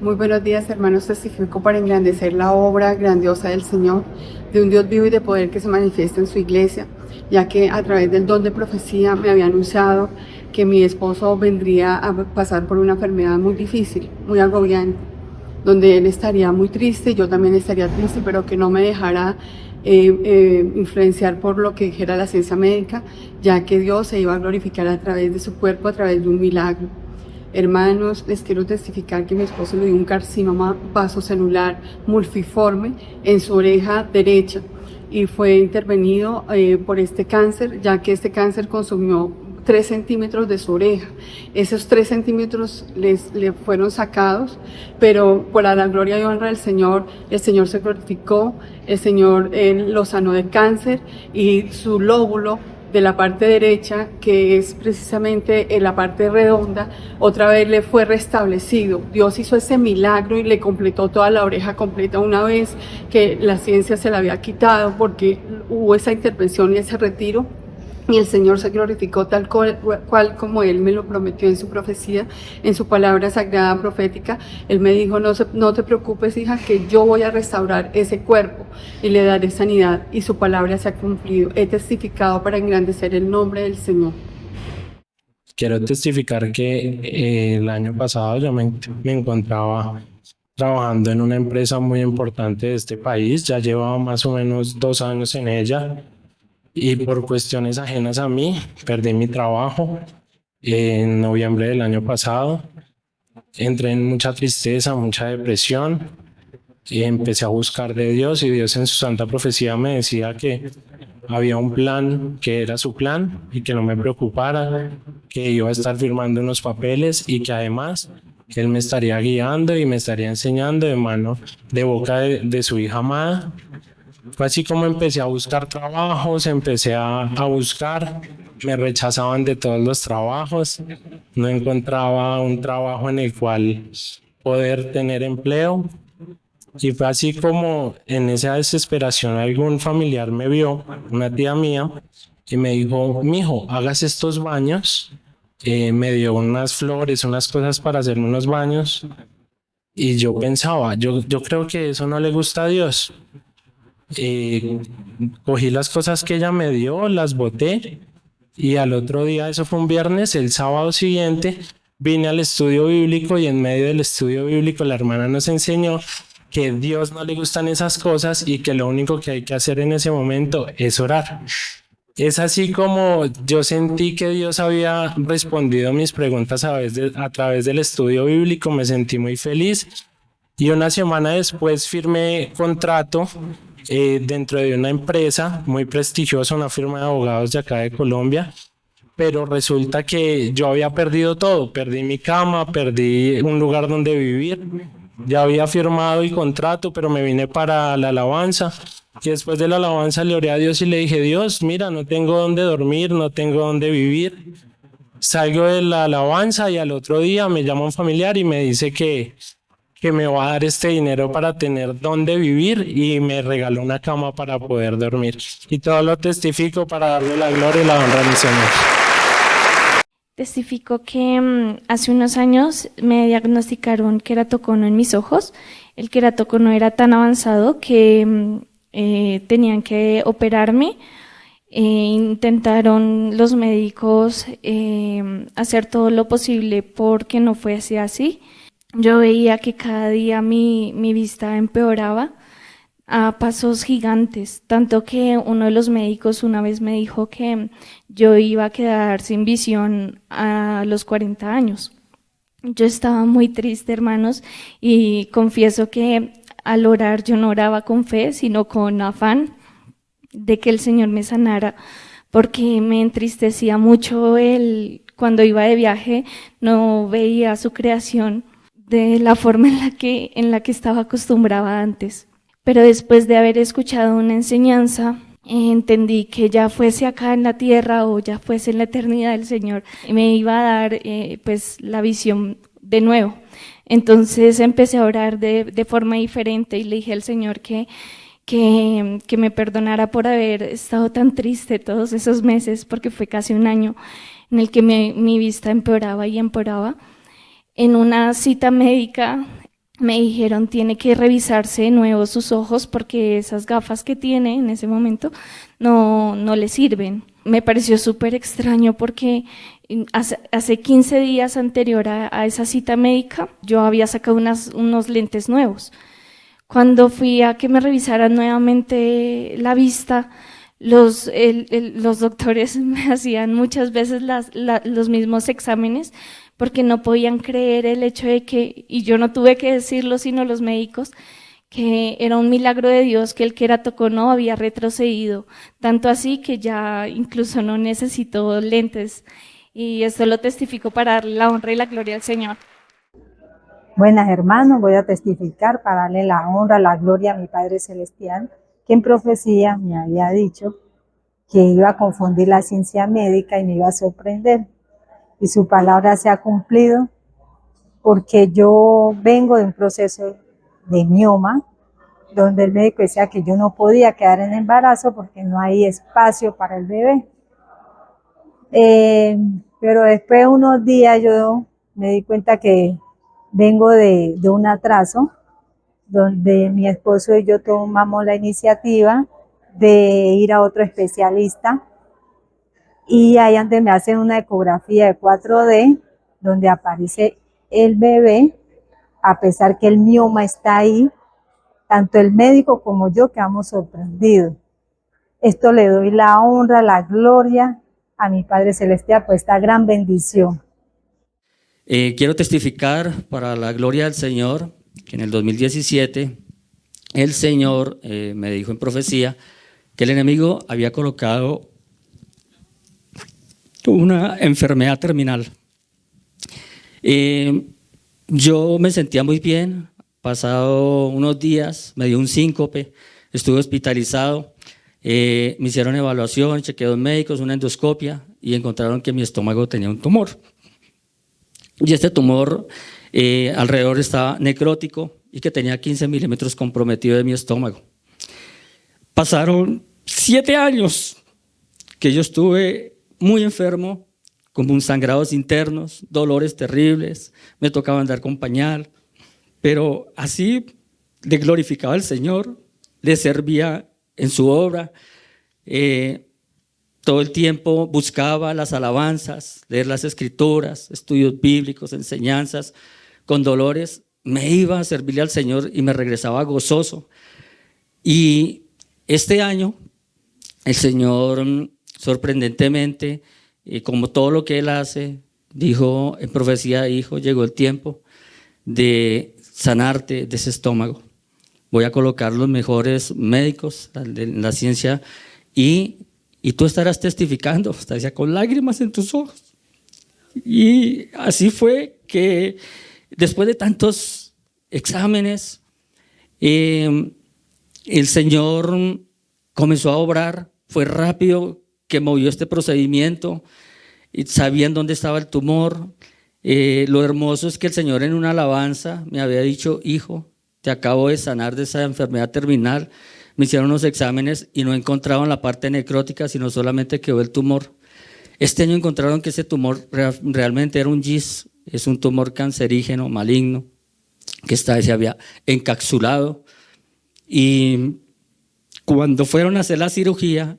Muy buenos días, hermanos. Testifico para engrandecer la obra grandiosa del Señor, de un Dios vivo y de poder que se manifiesta en su iglesia, ya que a través del don de profecía me había anunciado que mi esposo vendría a pasar por una enfermedad muy difícil, muy agobiante, donde él estaría muy triste, yo también estaría triste, pero que no me dejara influenciar por lo que dijera la ciencia médica, ya que Dios se iba a glorificar a través de su cuerpo, a través de un milagro. Hermanos, les quiero testificar que mi esposo le dio un carcinoma vasocelular multiforme en su oreja derecha y fue intervenido por este cáncer, ya que este cáncer consumió 3 centímetros de su oreja. Esos 3 centímetros le fueron sacados, pero por la gloria y honra del Señor, el Señor se glorificó, el Señor lo sanó de cáncer y su lóbulo de la parte derecha, que es precisamente en la parte redonda, otra vez le fue restablecido. Dios hizo ese milagro y le completó toda la oreja completa una vez que la ciencia se la había quitado porque hubo esa intervención y ese retiro. Y el Señor se glorificó tal cual como Él me lo prometió en su profecía, en su palabra sagrada profética. Él me dijo, no te preocupes, hija, que yo voy a restaurar ese cuerpo y le daré sanidad. Y su palabra se ha cumplido. He testificado para engrandecer el nombre del Señor. Quiero testificar que el año pasado yo me encontraba trabajando en una empresa muy importante de este país. Ya llevaba más o menos 2 años en ella. Y por cuestiones ajenas a mí, perdí mi trabajo en noviembre del año pasado. Entré en mucha tristeza, mucha depresión y empecé a buscar de Dios, y Dios en su santa profecía me decía que había un plan que era su plan y que no me preocupara, que iba a estar firmando unos papeles y que además que Él me estaría guiando y me estaría enseñando de boca de su hija amada. Fue así como empecé a buscar trabajos, empecé a buscar, me rechazaban de todos los trabajos, no encontraba un trabajo en el cual poder tener empleo. Y fue así como en esa desesperación algún familiar me vio, una tía mía, y me dijo, mijo, hagas estos baños. Me dio unas flores, unas cosas para hacerme unos baños. Y yo pensaba, yo creo que eso no le gusta a Dios. Eh, Cogí las cosas que ella me dio, las boté, y al otro día, eso fue un viernes, el sábado siguiente, vine al estudio bíblico, y en medio del estudio bíblico la hermana nos enseñó que a Dios no le gustan esas cosas y que lo único que hay que hacer en ese momento es orar. Es así como yo sentí que Dios había respondido mis preguntas a través del estudio bíblico. Me sentí muy feliz. Y una semana después firmé contrato dentro de una empresa muy prestigiosa, una firma de abogados de acá de Colombia. Pero resulta que yo había perdido todo, perdí mi cama, perdí un lugar donde vivir. Ya había firmado el contrato, pero me vine para la alabanza. Y después de la alabanza le oré a Dios y le dije, Dios, mira, no tengo dónde dormir, no tengo dónde vivir. Salgo de la alabanza y al otro día me llama un familiar y me dice que me va a dar este dinero para tener dónde vivir, y me regaló una cama para poder dormir. Y todo lo testifico para darle la gloria y la honra a mi Señor. Testifico que hace unos años me diagnosticaron queratocono en mis ojos. El queratocono era tan avanzado que tenían que operarme. Intentaron los médicos hacer todo lo posible porque no fuese así. Yo veía que cada día mi vista empeoraba a pasos gigantes, tanto que uno de los médicos una vez me dijo que yo iba a quedar sin visión a los 40 años. Yo estaba muy triste, hermanos, y confieso que al orar yo no oraba con fe, sino con afán de que el Señor me sanara, porque me entristecía mucho cuando iba de viaje, no veía su creación de la forma en la que estaba acostumbrada antes. Pero después de haber escuchado una enseñanza, entendí que ya fuese acá en la tierra o ya fuese en la eternidad del Señor, me iba a dar pues la visión de nuevo. Entonces empecé a orar de forma diferente y le dije al Señor que me perdonara por haber estado tan triste todos esos meses, porque fue casi un año en el que mi vista empeoraba y empeoraba. En una cita médica me dijeron tiene que revisarse de nuevo sus ojos porque esas gafas que tiene en ese momento no le sirven. Me pareció súper extraño porque hace 15 días anterior a esa cita médica yo había sacado unos lentes nuevos. Cuando fui a que me revisaran nuevamente la vista, los doctores me hacían muchas veces los mismos exámenes porque no podían creer el hecho de que, y yo no tuve que decirlo sino los médicos, que era un milagro de Dios que el queratoconio no había retrocedido, tanto así que ya incluso no necesito lentes, y esto lo testifico para darle la honra y la gloria al Señor. Buenas hermanos, voy a testificar para darle la honra, la gloria a mi Padre Celestial, que en profecía me había dicho que iba a confundir la ciencia médica y me iba a sorprender. Y su palabra se ha cumplido porque yo vengo de un proceso de mioma, donde el médico decía que yo no podía quedar en embarazo porque no hay espacio para el bebé. Pero después de unos días yo me di cuenta que vengo de un atraso, donde mi esposo y yo tomamos la iniciativa de ir a otro especialista, y ahí donde me hacen una ecografía de 4D, donde aparece el bebé, a pesar que el mioma está ahí, tanto el médico como yo quedamos sorprendidos. Esto le doy la honra, la gloria a mi Padre Celestial por esta gran bendición. Quiero testificar para la gloria del Señor que en el 2017 el Señor me dijo en profecía que el enemigo había colocado una enfermedad terminal. Yo me sentía muy bien, pasado unos días me dio un síncope, estuve hospitalizado, me hicieron evaluación, chequeos médicos, una endoscopia y encontraron que mi estómago tenía un tumor. Y este tumor alrededor estaba necrótico y que tenía 15 milímetros comprometido de mi estómago. Pasaron 7 años que yo estuve muy enfermo, con sangrados internos, dolores terribles, me tocaba andar con pañal, pero así le glorificaba al Señor, le servía en su obra, todo el tiempo buscaba las alabanzas, leer las escrituras, estudios bíblicos, enseñanzas, con dolores me iba a servirle al Señor y me regresaba gozoso. Y este año el Señor sorprendentemente, como todo lo que Él hace, dijo en profecía: hijo, llegó el tiempo de sanarte de ese estómago. Voy a colocar los mejores médicos de la ciencia y tú estarás testificando, hasta con lágrimas en tus ojos. Y así fue que después de tantos exámenes, el Señor comenzó a obrar, fue rápido que movió este procedimiento, y sabían dónde estaba el tumor. Lo hermoso es que el Señor en una alabanza me había dicho: hijo, te acabo de sanar de esa enfermedad terminal. Me hicieron unos exámenes y no encontraban la parte necrótica, sino solamente quedó el tumor. Este año encontraron que ese tumor realmente era un GIS, es un tumor cancerígeno, maligno, que se había encapsulado. Y cuando fueron a hacer la cirugía,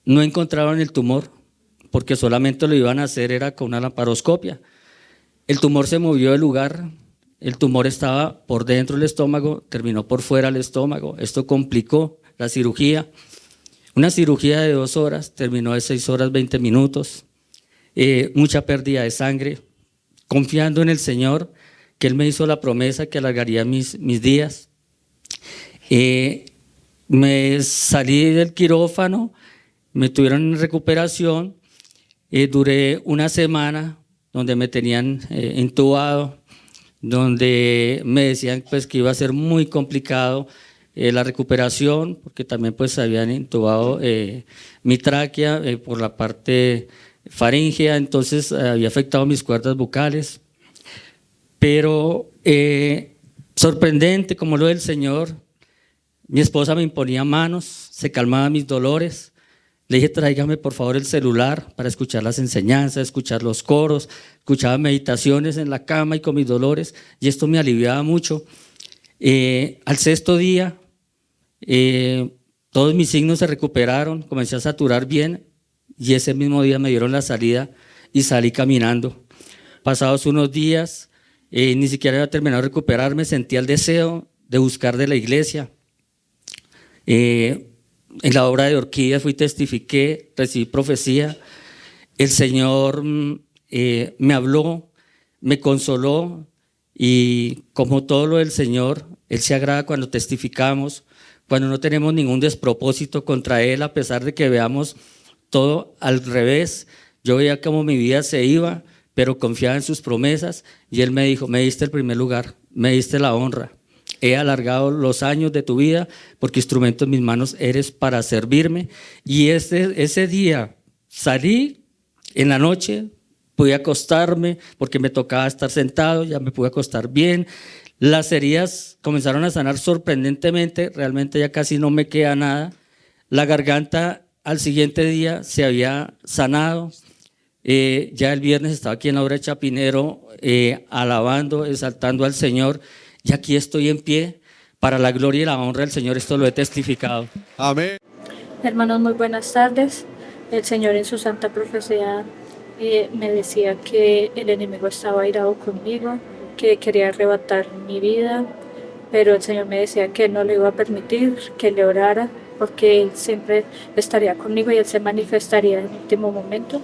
no encontraron el tumor, porque solamente lo iban a hacer era con una laparoscopia. El tumor se movió del lugar, el tumor estaba por dentro del estómago, terminó por fuera del estómago. Esto complicó la cirugía. Una cirugía de 2 horas, terminó de 6 horas 20 minutos. Mucha pérdida de sangre, confiando en el Señor, que Él me hizo la promesa que alargaría mis días. Me salí del quirófano, me tuvieron en recuperación, duré una semana donde me tenían intubado, donde me decían pues que iba a ser muy complicado la recuperación, porque también pues habían intubado mi tráquea por la parte faríngea, entonces había afectado mis cuerdas vocales. Pero sorprendente como lo del Señor, mi esposa me imponía manos, se calmaban mis dolores, Le dije, tráigame por favor el celular para escuchar las enseñanzas, escuchar los coros, escuchaba meditaciones en la cama y con mis dolores, y esto me aliviaba mucho. Al sexto día, todos mis signos se recuperaron, comencé a saturar bien, y ese mismo día me dieron la salida y salí caminando. Pasados unos días, ni siquiera había terminado de recuperarme, sentía el deseo de buscar de la iglesia. En la obra de Orquídea testifiqué, recibí profecía. El Señor me habló, me consoló, y como todo lo del Señor, Él se agrada cuando testificamos, cuando no tenemos ningún despropósito contra Él, a pesar de que veamos todo al revés. Yo veía cómo mi vida se iba, pero confiaba en sus promesas, y Él me dijo, me diste el primer lugar, me diste la honra. He alargado los años de tu vida porque instrumento en mis manos eres para servirme. Y ese día salí en la noche, pude acostarme porque me tocaba estar sentado, ya me pude acostar bien. Las heridas comenzaron a sanar sorprendentemente, realmente ya casi no me queda nada. La garganta al siguiente día se había sanado. Ya el viernes estaba aquí en la obra de Chapinero alabando, exaltando al Señor. Y aquí estoy en pie para la gloria y la honra del Señor. Esto lo he testificado. Amén. Hermanos, muy buenas tardes. El Señor en su santa profecía me decía que el enemigo estaba airado conmigo, que quería arrebatar mi vida, pero el Señor me decía que no le iba a permitir, que le orara, porque Él siempre estaría conmigo y Él se manifestaría en el último momento.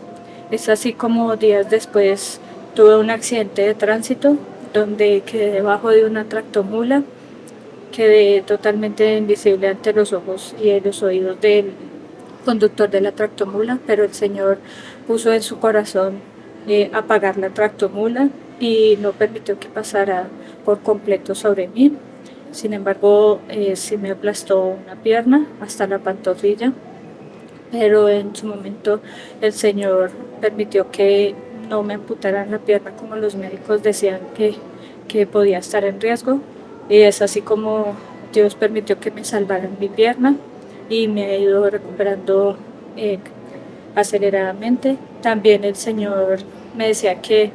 Es así como días después tuve un accidente de tránsito donde quedé debajo de una tractomula, quedé totalmente invisible ante los ojos y los oídos del conductor de la tractomula, pero el Señor puso en su corazón apagar la tractomula y no permitió que pasara por completo sobre mí. Sin embargo, sí me aplastó una pierna hasta la pantorrilla, pero en su momento el Señor permitió que no me amputaran la pierna como los médicos decían que podía estar en riesgo, y es así como Dios permitió que me salvaran mi pierna y me he ido recuperando aceleradamente. También el Señor me decía que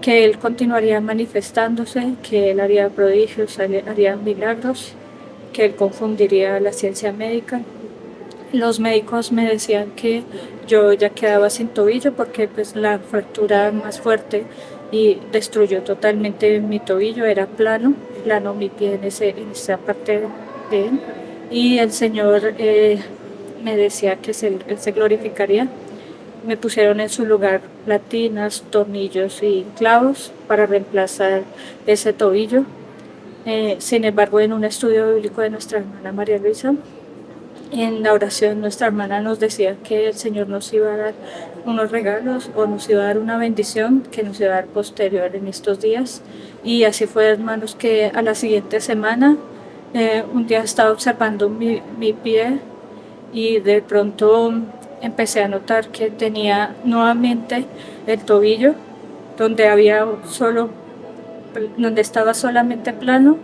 Él continuaría manifestándose, que Él haría prodigios, haría milagros, que Él confundiría la ciencia médica. Los médicos me decían que yo ya quedaba sin tobillo porque pues la fractura más fuerte y destruyó totalmente mi tobillo, era plano mi pie en esa parte de él. Y el Señor me decía que Él se glorificaría. Me pusieron en su lugar platinas, tornillos y clavos para reemplazar ese tobillo. Sin embargo, en un estudio bíblico de nuestra hermana María Luisa, en la oración nuestra hermana nos decía que el Señor nos iba a dar unos regalos o nos iba a dar una bendición que nos iba a dar posterior en estos días. Y así fue, hermanos, que a la siguiente semana, un día estaba observando mi pie y de pronto empecé a notar que tenía nuevamente el tobillo donde estaba solamente plano.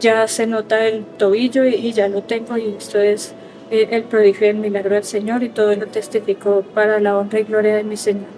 Ya se nota el tobillo y ya lo tengo, y esto es el prodigio y el milagro del Señor, y todo lo testifico para la honra y gloria de mi Señor.